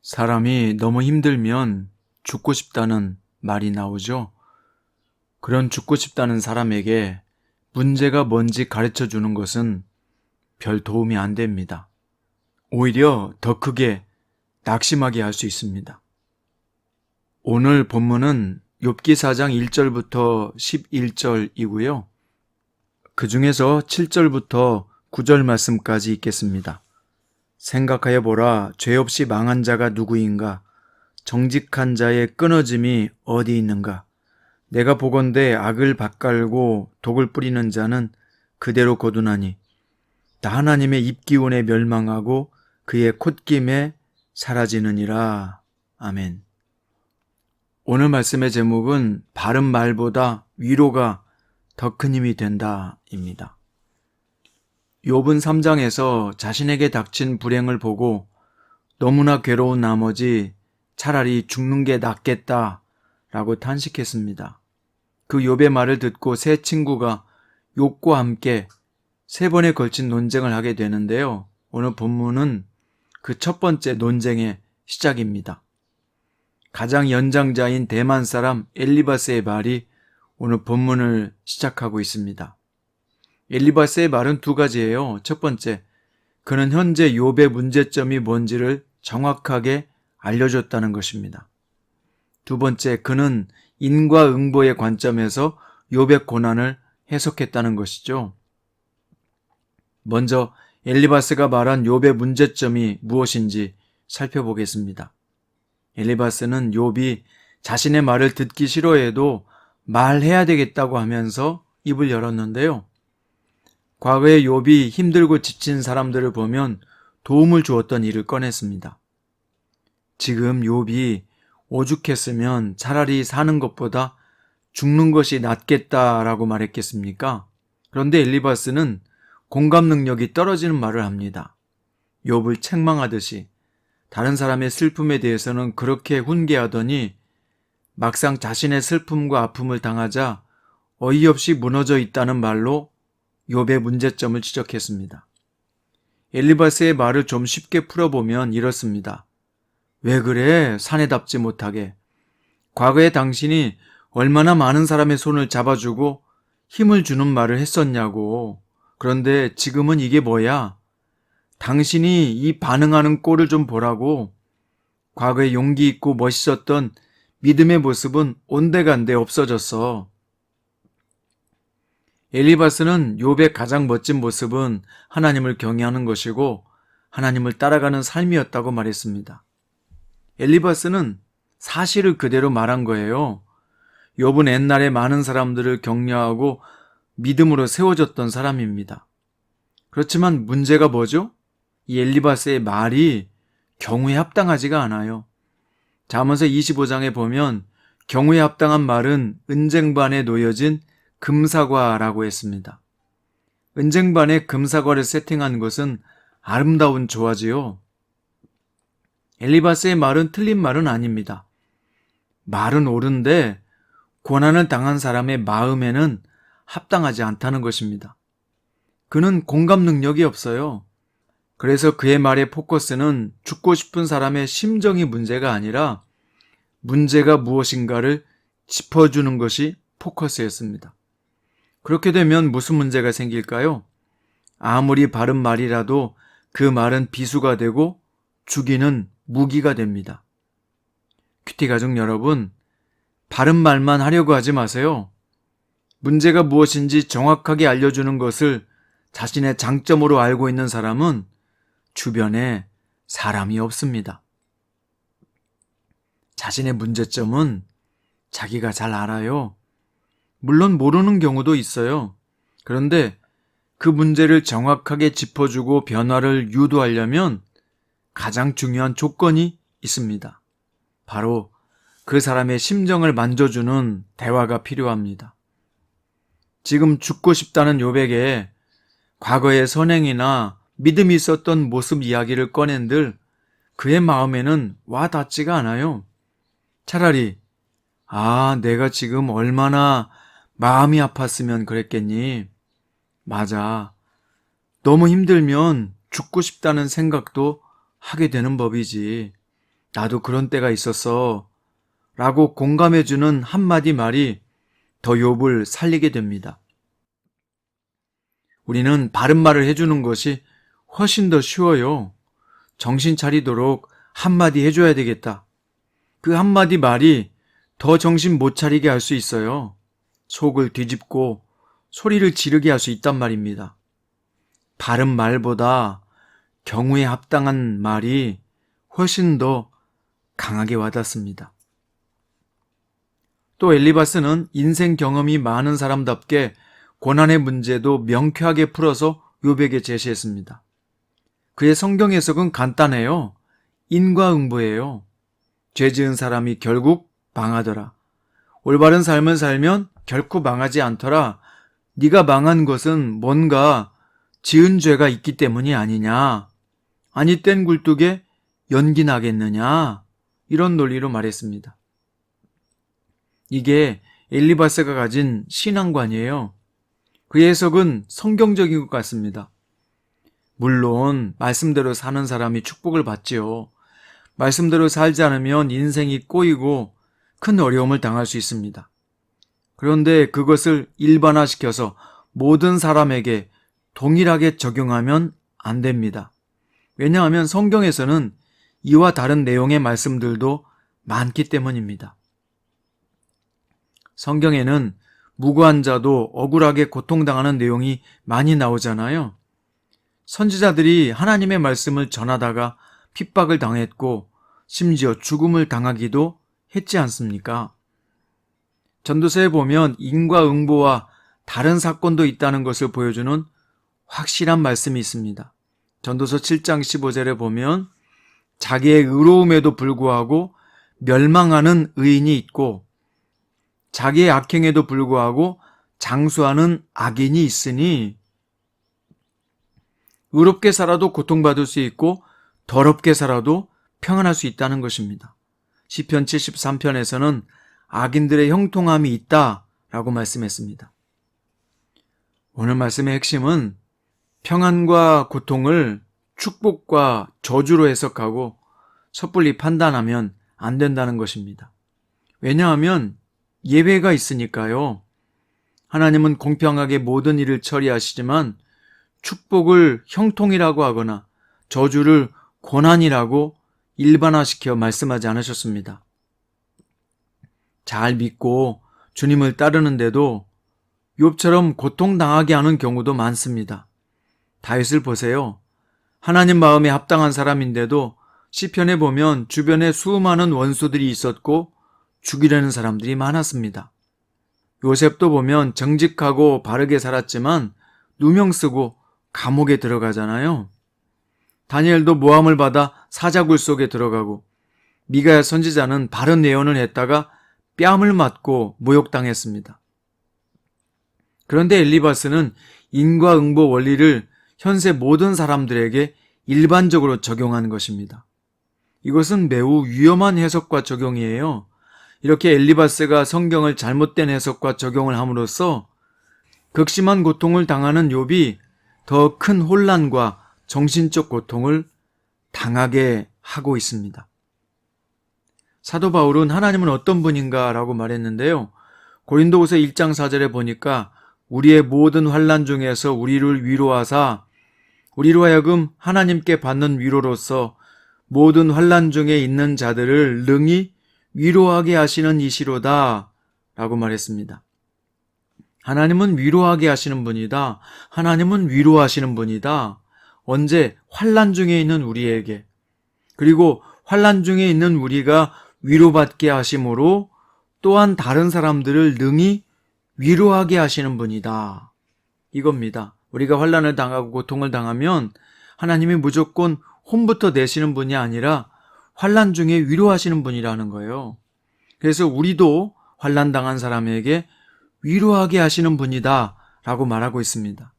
사람이 너무 힘들면 죽고 싶다는 말이 나오죠. 그런 죽고 싶다는 사람에게 문제가 뭔지 가르쳐 주는 것은 별 도움이 안 됩니다. 오히려 더 크게 낙심하게 할 수 있습니다. 오늘 본문은 욥기 4장 1절부터 11절이고요. 그 중에서 7절부터 9절 말씀까지 읽겠습니다. 생각하여 보라, 죄 없이 망한 자가 누구인가? 정직한 자의 끊어짐이 어디 있는가? 내가 보건대 악을 밭갈고 독을 뿌리는 자는 그대로 거두나니 나 하나님의 입기운에 멸망하고 그의 콧김에 사라지느니라. 아멘. 오늘 말씀의 제목은 바른 말보다 위로가 더 큰 힘이 된다입니다. 욥은 3장에서 자신에게 닥친 불행을 보고 너무나 괴로운 나머지 차라리 죽는 게 낫겠다라고 탄식했습니다. 그 욥의 말을 듣고 세 친구가 욥과 함께 3번에 걸친 논쟁을 하게 되는데요. 오늘 본문은 그 첫 번째 논쟁의 시작입니다. 가장 연장자인 대만 사람 엘리바스의 말이 오늘 본문을 시작하고 있습니다. 엘리바스의 말은 2가지예요. 첫 번째, 그는 현재 욥의 문제점이 뭔지를 정확하게 알려줬다는 것입니다. 두 번째, 그는 인과응보의 관점에서 욥의 고난을 해석했다는 것이죠. 먼저 엘리바스가 말한 욥의 문제점이 무엇인지 살펴보겠습니다. 엘리바스는 욥이 자신의 말을 듣기 싫어해도 말해야 되겠다고 하면서 입을 열었는데요. 과거에 욥이 힘들고 지친 사람들을 보면 도움을 주었던 일을 꺼냈습니다. 지금 욥이 오죽했으면 차라리 사는 것보다 죽는 것이 낫겠다라고 말했겠습니까? 그런데 엘리바스는 공감 능력이 떨어지는 말을 합니다. 욥을 책망하듯이 다른 사람의 슬픔에 대해서는 그렇게 훈계하더니 막상 자신의 슬픔과 아픔을 당하자 어이없이 무너져 있다는 말로 욥의 문제점을 지적했습니다. 엘리바스의 말을 좀 쉽게 풀어보면 이렇습니다. 왜 그래? 사내답지 못하게. 과거에 당신이 얼마나 많은 사람의 손을 잡아주고 힘을 주는 말을 했었냐고. 그런데 지금은 이게 뭐야? 당신이 이 반응하는 꼴을 좀 보라고. 과거에 용기 있고 멋있었던 믿음의 모습은 온데간데 없어졌어. 엘리바스는 욥의 가장 멋진 모습은 하나님을 경외하는 것이고 하나님을 따라가는 삶이었다고 말했습니다. 엘리바스는 사실을 그대로 말한 거예요. 욥은 옛날에 많은 사람들을 격려하고 믿음으로 세워졌던 사람입니다. 그렇지만 문제가 뭐죠? 이 엘리바스의 말이 경우에 합당하지가 않아요. 잠언서 25장에 보면 경우에 합당한 말은 은쟁반에 놓여진 금사과라고 했습니다. 은쟁반에 금사과를 세팅한 것은 아름다운 조화지요. 엘리바스의 말은 틀린 말은 아닙니다. 말은 옳은데 고난을 당한 사람의 마음에는 합당하지 않다는 것입니다. 그는 공감 능력이 없어요. 그래서 그의 말의 포커스는 죽고 싶은 사람의 심정이 문제가 아니라 문제가 무엇인가를 짚어주는 것이 포커스였습니다. 그렇게 되면 무슨 문제가 생길까요? 아무리 바른 말이라도 그 말은 비수가 되고 죽이는 무기가 됩니다. 큐티 가족 여러분, 바른 말만 하려고 하지 마세요. 문제가 무엇인지 정확하게 알려주는 것을 자신의 장점으로 알고 있는 사람은 주변에 사람이 없습니다. 자신의 문제점은 자기가 잘 알아요. 물론 모르는 경우도 있어요. 그런데 그 문제를 정확하게 짚어주고 변화를 유도하려면 가장 중요한 조건이 있습니다. 바로 그 사람의 심정을 만져주는 대화가 필요합니다. 지금 죽고 싶다는 욥에게 과거의 선행이나 믿음이 있었던 모습 이야기를 꺼낸들 그의 마음에는 와 닿지가 않아요. 차라리 내가 지금 얼마나 마음이 아팠으면 그랬겠니? 맞아. 너무 힘들면 죽고 싶다는 생각도 하게 되는 법이지. 나도 그런 때가 있었어. 라고 공감해주는 한마디 말이 더 욥을 살리게 됩니다. 우리는 바른 말을 해주는 것이 훨씬 더 쉬워요. 정신 차리도록 한마디 해줘야 되겠다. 그 한마디 말이 더 정신 못 차리게 할 수 있어요. 속을 뒤집고 소리를 지르게 할 수 있단 말입니다. 바른 말보다 경우에 합당한 말이 훨씬 더 강하게 와닿습니다. 또 엘리바스는 인생 경험이 많은 사람답게 고난의 문제도 명쾌하게 풀어서 욥에게 제시했습니다. 그의 성경 해석은 간단해요. 인과응보예요. 죄 지은 사람이 결국 망하더라. 올바른 삶을 살면 결코 망하지 않더라. 네가 망한 것은 뭔가 지은 죄가 있기 때문이 아니냐. 아니 땐 굴뚝에 연기 나겠느냐. 이런 논리로 말했습니다. 이게 엘리바스가 가진 신앙관이에요. 그의 해석은 성경적인 것 같습니다. 물론 말씀대로 사는 사람이 축복을 받지요. 말씀대로 살지 않으면 인생이 꼬이고 큰 어려움을 당할 수 있습니다. 그런데 그것을 일반화시켜서 모든 사람에게 동일하게 적용하면 안 됩니다. 왜냐하면 성경에서는 이와 다른 내용의 말씀들도 많기 때문입니다. 성경에는 무고한 자도 억울하게 고통당하는 내용이 많이 나오잖아요. 선지자들이 하나님의 말씀을 전하다가 핍박을 당했고 심지어 죽음을 당하기도 했지 않습니까? 전도서에 보면 인과응보와 다른 사건도 있다는 것을 보여주는 확실한 말씀이 있습니다. 전도서 7장 15절에 보면 자기의 의로움에도 불구하고 멸망하는 의인이 있고 자기의 악행에도 불구하고 장수하는 악인이 있으니 의롭게 살아도 고통받을 수 있고 더럽게 살아도 평안할 수 있다는 것입니다. 시편 73편에서는 악인들의 형통함이 있다라고 말씀했습니다. 오늘 말씀의 핵심은 평안과 고통을 축복과 저주로 해석하고 섣불리 판단하면 안 된다는 것입니다. 왜냐하면 예외가 있으니까요. 하나님은 공평하게 모든 일을 처리하시지만 축복을 형통이라고 하거나 저주를 고난이라고 일반화시켜 말씀하지 않으셨습니다. 잘 믿고 주님을 따르는데도 욥처럼 고통당하게 하는 경우도 많습니다. 다윗을 보세요. 하나님 마음에 합당한 사람인데도 시편에 보면 주변에 수많은 원수들이 있었고 죽이려는 사람들이 많았습니다. 요셉도 보면 정직하고 바르게 살았지만 누명 쓰고 감옥에 들어가잖아요. 다니엘도 모함을 받아 사자굴 속에 들어가고 미가야 선지자는 바른 예언을 했다가 뺨을 맞고 모욕당했습니다. 그런데 엘리바스는 인과응보 원리를 현세 모든 사람들에게 일반적으로 적용하는 것입니다. 이것은 매우 위험한 해석과 적용이에요. 이렇게 엘리바스가 성경을 잘못된 해석과 적용을 함으로써 극심한 고통을 당하는 욥이 더 큰 혼란과 정신적 고통을 당하게 하고 있습니다. 사도 바울은 하나님은 어떤 분인가 라고 말했는데요. 고린도후서 1장 4절에 보니까 우리의 모든 환난 중에서 우리를 위로하사 우리로 하여금 하나님께 받는 위로로서 모든 환난 중에 있는 자들을 능히 위로하게 하시는 이시로다 라고 말했습니다. 하나님은 위로하게 하시는 분이다. 하나님은 위로하시는 분이다. 언제? 환난 중에 있는 우리에게. 그리고 환난 중에 있는 우리가 위로받게 하심으로 또한 다른 사람들을 능히 위로하게 하시는 분이다. 이겁니다. 우리가 환난을 당하고 고통을 당하면 하나님이 무조건 혼부터 내시는 분이 아니라 환난 중에 위로하시는 분이라는 거예요. 그래서 우리도 환난 당한 사람에게 위로하게 하시는 분이다 라고 말하고 있습니다.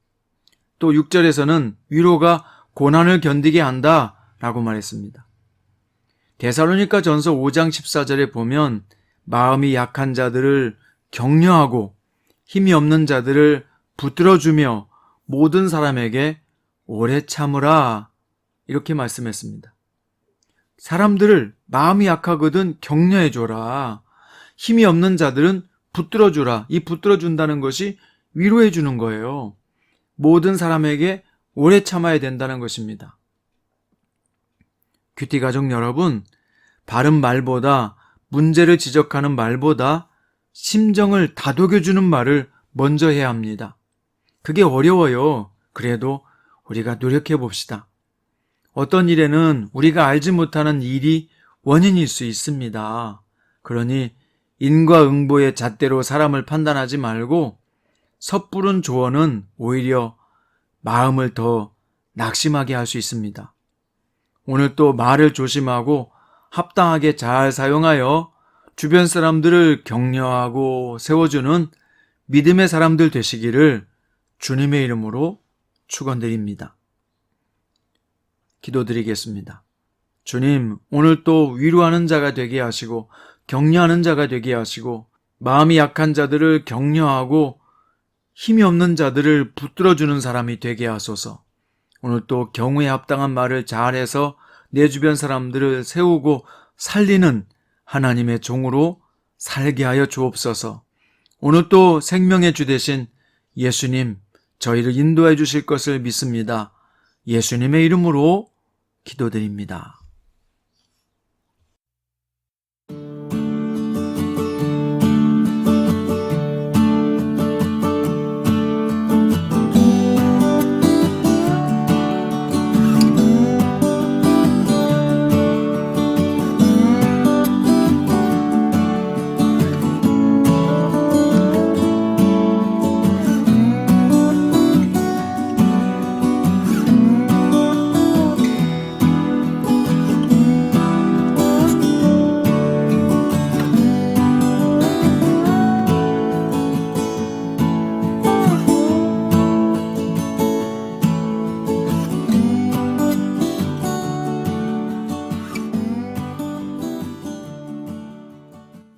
또 6절에서는 위로가 고난을 견디게 한다 라고 말했습니다. 데살로니가 전서 5장 14절에 보면 마음이 약한 자들을 격려하고 힘이 없는 자들을 붙들어주며 모든 사람에게 오래 참으라 이렇게 말씀했습니다. 사람들을 마음이 약하거든 격려해줘라. 힘이 없는 자들은 붙들어주라. 이 붙들어준다는 것이 위로해주는 거예요. 모든 사람에게 오래 참아야 된다는 것입니다. 큐티 가족 여러분, 바른 말보다 문제를 지적하는 말보다 심정을 다독여주는 말을 먼저 해야 합니다. 그게 어려워요. 그래도 우리가 노력해 봅시다. 어떤 일에는 우리가 알지 못하는 일이 원인일 수 있습니다. 그러니 인과응보의 잣대로 사람을 판단하지 말고 섣부른 조언은 오히려 마음을 더 낙심하게 할 수 있습니다. 오늘 또 말을 조심하고 합당하게 잘 사용하여 주변 사람들을 격려하고 세워주는 믿음의 사람들 되시기를 주님의 이름으로 축원드립니다. 기도드리겠습니다. 주님, 오늘 또 위로하는 자가 되게 하시고 격려하는 자가 되게 하시고 마음이 약한 자들을 격려하고 힘이 없는 자들을 붙들어주는 사람이 되게 하소서. 오늘 또 경우에 합당한 말을 잘해서 내 주변 사람들을 세우고 살리는 하나님의 종으로 살게 하여 주옵소서. 오늘 또 생명의 주 되신 예수님, 저희를 인도해 주실 것을 믿습니다. 예수님의 이름으로 기도드립니다.